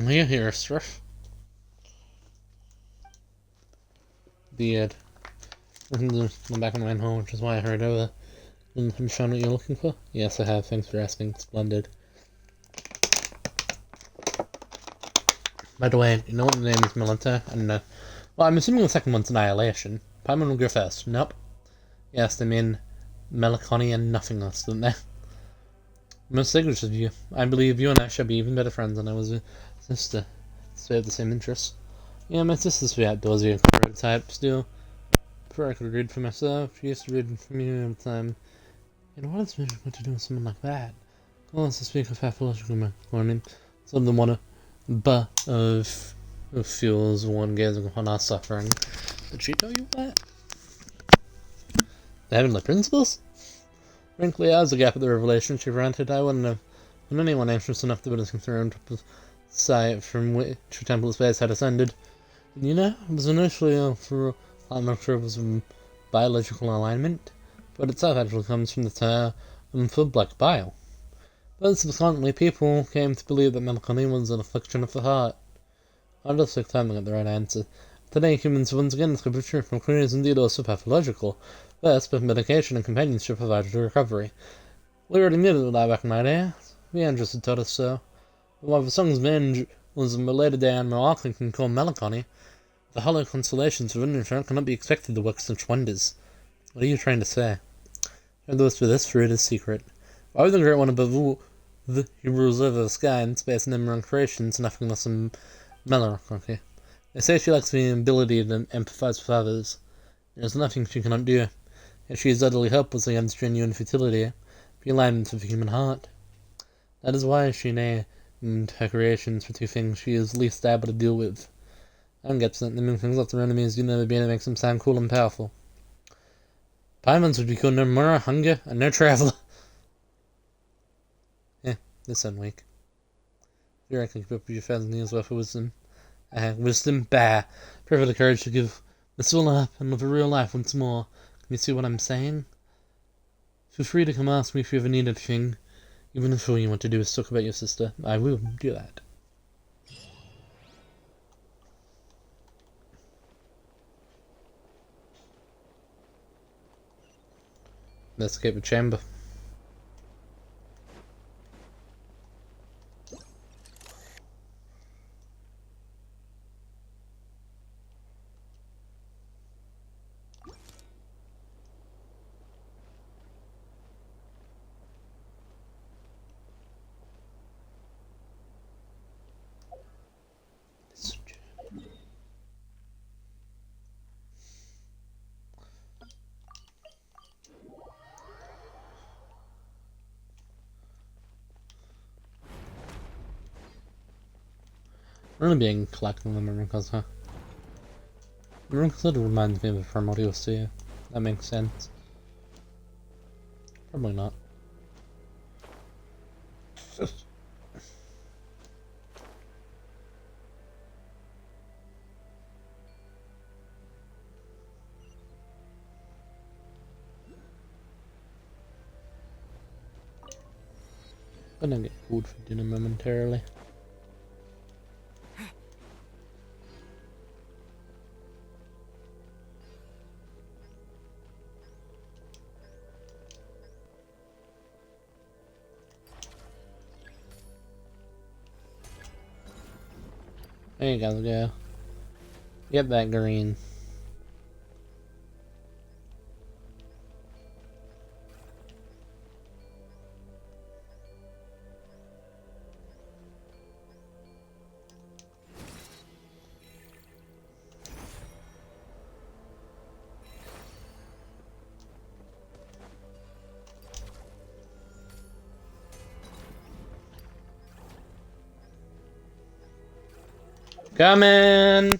Are you here, Striff? The back of my home, which is why I heard over. And have you found what you're looking for? Yes, I have. Thanks for asking. Splendid. By the way, you know what the name is Melita? And, well, I'm assuming the second one's Annihilation. Paimon will go first. Nope. Yes, they mean melancholy and nothingness, don't they? Most sacred of you. I believe you and I shall be even better friends than I was a sister. So we have the same interests. Yeah, my sister's the outdoorsy and type still. Before I could read for myself, she used to read for me all the time. And what is what to do with someone like that? Well, let's speak of pathological learning. Some of them want of fuels one gazing upon our suffering. Did she tell you that? The heavenly principles? Frankly, as a gap at the revelation she granted, I wouldn't have been anyone anxious enough to witness concerned with the site from which the temple of space had ascended. And you know, it was initially for I'm not sure it was biological alignment, but itself actually comes from the term for black bile. But subsequently, people came to believe that melancholy was an affliction of the heart. I'll just take time to get the right answer. Today, humans once again discovered truth from is indeed also pathological. First, but medication and companionship provided a recovery. We already knew that back in my day. The Andrus had taught us so. But while the song's main was a later day on Moroccan can call melancholy, the hollow constellations of Undertone cannot be expected to work such wonders. What are you trying to say? Although for this fruit is secret. Why would the great one above all the who rules over the sky and space and emerald creations nothing less than melancholy? They say she lacks the ability to empathize with others. There is nothing she cannot do. Yet she is utterly helpless against genuine futility, the alignment of the human heart. That is why she named her creations for two things she is least able to deal with. I don't get that naming things like their enemies do never be able to make them sound cool and powerful. Paimons would be called no more hunger and no traveler. Yeah, this sound weak. You reckon keep up with your 1,000 years worth of wisdom? Wisdom, bah. Pray for the courage to give this all up and live a real life once more. Can you see what I'm saying? Feel free to come ask me if you ever need anything. Even if all you want to do is talk about your sister, I will do that. Let's escape the chamber. Really being collecting them because, huh? Because it reminds me of a Primordial Sea. That makes sense. Probably not. Gonna get food for dinner momentarily. There you guys go. Get that green. Coming!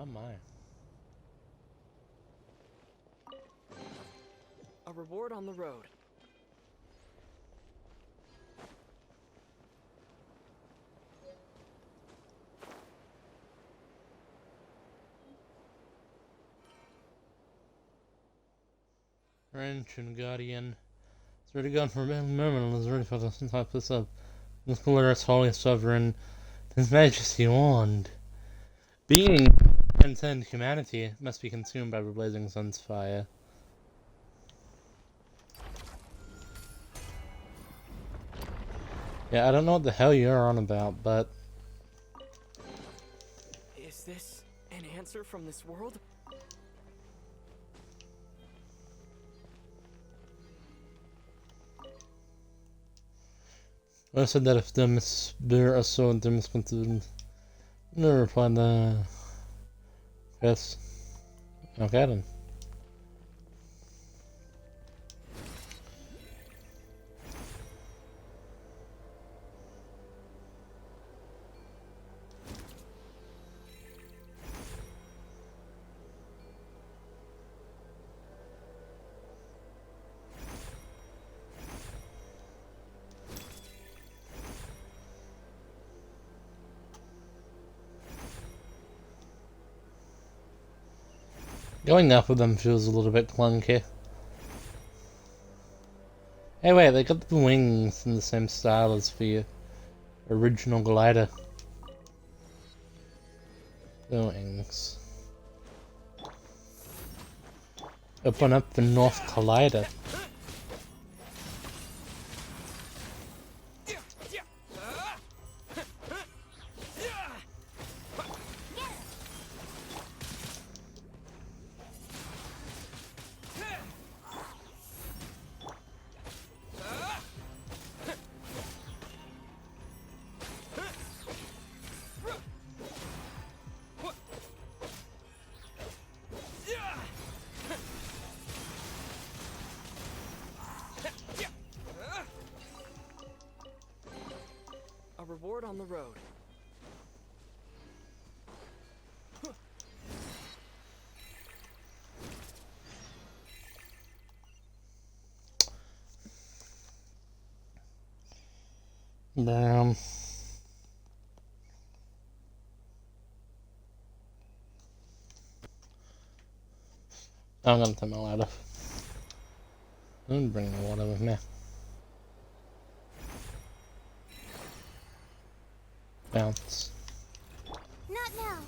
Oh my. A reward on the road. Ancient Guardian. It's already gone for a moment. It's ready for the type this up. This glorious holy sovereign, His Majesty warned. Being transcend humanity must be consumed by the blazing sun's fire. Yeah, I don't know what the hell you're on about, but Is this an answer from this world? I said that if the Misbear are so misconceived. No reply the yes. Okay then. Going up with them feels a little bit clunky. Hey wait, they got the wings in the same style as the original glider. The wings. Open up the North Collider. A reward on the road. Damn. I'm gonna take my ladder. I'm bring the water with me. Bounce. Not now.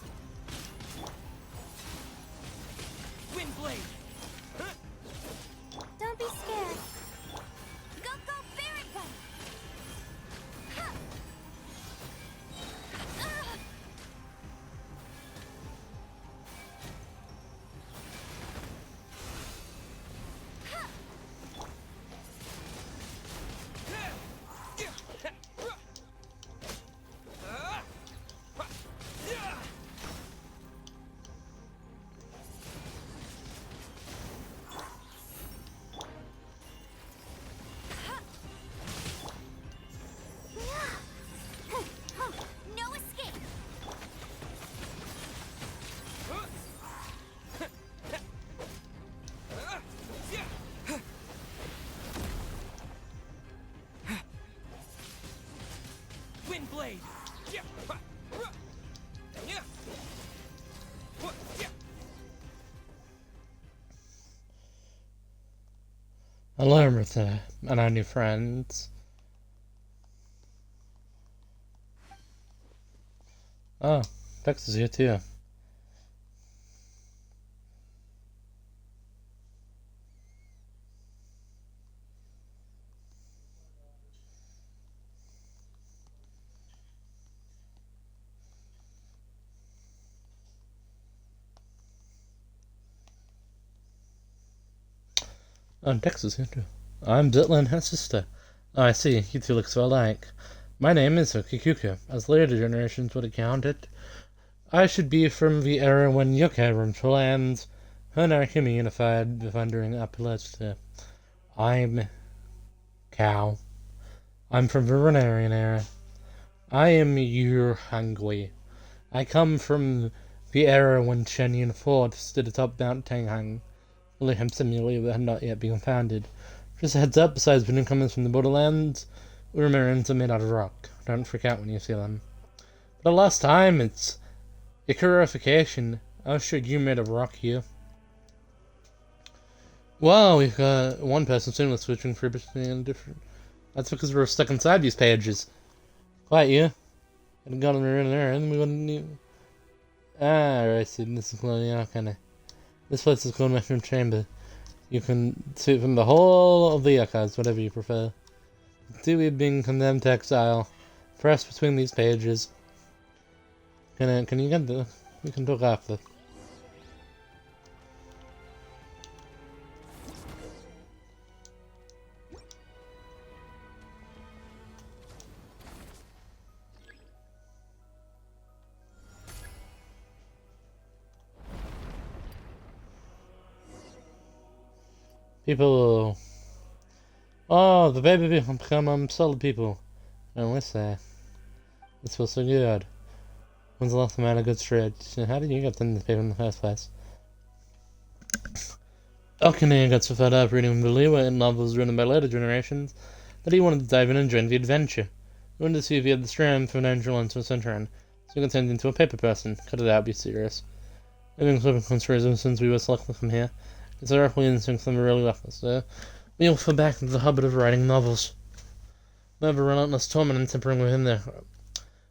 Windblade! Don't be scared. Go, go, Baraka! Ha! Ah! Ha! No escape! Windblade! Hello, Martha, and our new friends. Oh, Dex is here too. Oh, Dex is here too. I'm Ditlin, her sister. Oh, I see, you two look so alike. My name is Okikuku, as later generations would account it. I should be from the era when yokai roamed the lands, Honarchim unified the thundering Appalachia. I'm Cow. I'm from the Renarian era. I am Ur Hangui. I come from the era when Shen Ford stood atop Mount Tanghang, William simulator had not yet been founded. Just a heads up, besides being newcomers from the borderlands, Uramerans are made out of rock. Don't freak out when you see them. But last time, it's Ikarification. I'll show you made of rock here. Wow, we've got one person seamless switching for between different. That's because we're stuck inside these pages. Quiet you. I'd got them in there, and we wouldn't even. Right, see, this is Colonial kinda. This place is called Mushroom Chamber. You can see from the whole of the archives, whatever you prefer. See, we've been condemned to exile. Press between these pages. Can you get the? We can talk after. People. Oh, the baby become solid people. And let's say. This feels so good. When's the last time I had a good stretch? How did you get into this paper in the first place? Okane got so fed up reading the Liwa in novels written by later generations that he wanted to dive in and join the adventure. He wanted to see if he had the strength of an angel into a centurion, so he could turn into a paper person. Cut it out, be serious. I've been close conspiracy since we were selected from here. It's our earthly instincts never really left us, so we all fell back into the habit of writing novels. Never relentless torment and tempering within there.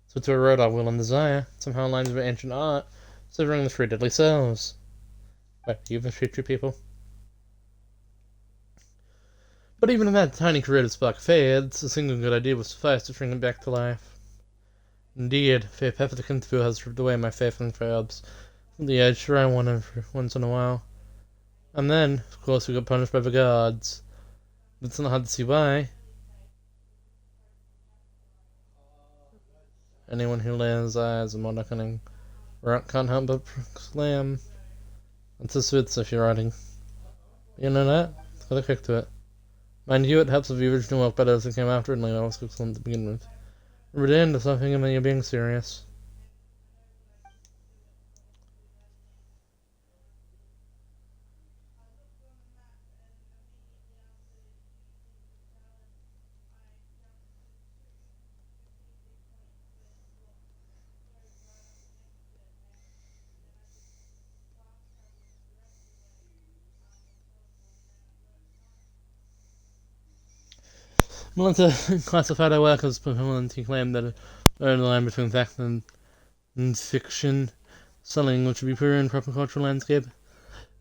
So to erode our will and desire, somehow aligns with ancient art, severing the three deadly cells. Wait, you even treat your people? But even if that tiny creative spark fades, a single good idea would suffice to bring it back to life. Indeed, faith Peppercorn has stripped away my faith in Phabs. The edge, sure I want every once in a while. And then, of course, we got punished by the gods. It's not hard to see why. Anyone who lays eyes on Monarch Rock can't help but proclaim. It's a Swiss if you're writing. You know that? Let's get a kick to it. Mind you, it helps if the original work better as it came after and later was excellent to begin with. Remember the end of something and then you're being serious. Melissa classified her work as equivalent. He claimed that the line between fact and fiction, selling which would be pure and proper cultural landscape.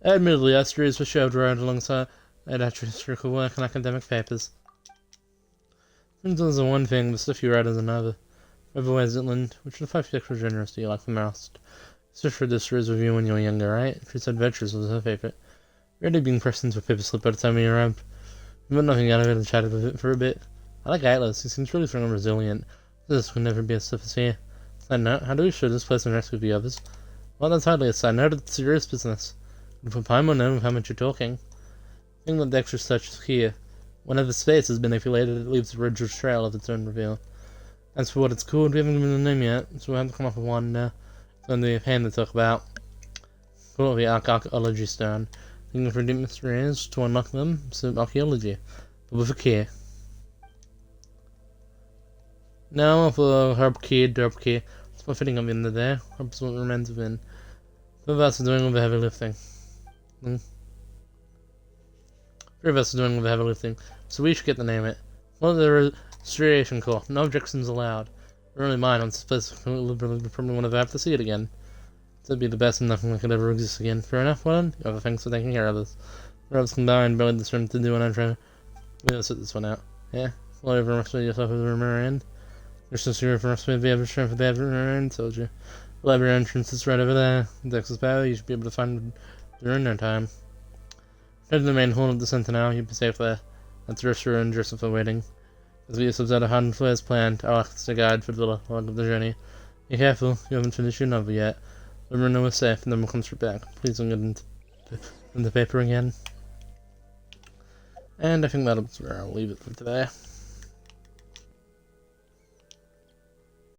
Admittedly, our stories were shoved around alongside historical work and academic papers. Things are one thing, the stuff you write is another. Otherwise, Zetland, which of the 5 sexual genres do you like the most? Search for this stories with you when you were younger, right? Chris Adventures was her favorite. Really being pressed into a paper slip by the time you arrived. But nothing out of it and chatted with it for a bit. I like Atlas, he seems really strong and resilient. This could never be as tough as here. Side note, how do we show this place and rescue the others? Well, that's hardly a side note, it's serious business. And for Paimon know how much you're talking. The thing that the extra touch is here. Whenever space has been manipulated, it leaves a residual trail of its own reveal. As for what it's called, we haven't given it a name yet, so we'll have to come up with one now. It's going to be a pain to talk about. Call it the Archaeology Stone. Thinking for deep mysteries, to unlock them, so archaeology. But with a key. Now for herb key, derp key. It's more fitting at the end of the day. Herbs what remains within. Three of us are doing all the heavy lifting. Three of us are doing all the heavy lifting. So we should get to name it. Well, the Restoration Corps. No objections allowed. Really mine on space. Probably want to have to see it again. That'd be the best and nothing that could ever exist again. Fair enough, well done. You have thanks for taking care of this. Perhaps combined, build this room to do an intro. We'll sit this one out. Yeah? Fly over and rescue yourself as a rumor end. You're so serious for rescue the average strength of the average end, told you. The library entrance is right over there. Dex's power, you should be able to find it during no time. Head to the main hall of the center now, you'll be safe there. That's Ursula and Joseph are waiting. As we subs out a hand for his plan, I'll act as a guide for the log of the journey. Be careful, you haven't finished your novel yet. Remember, no, we're safe, and then we'll come straight back. Please don't get into the paper again. And I think that's where I'll leave it for today.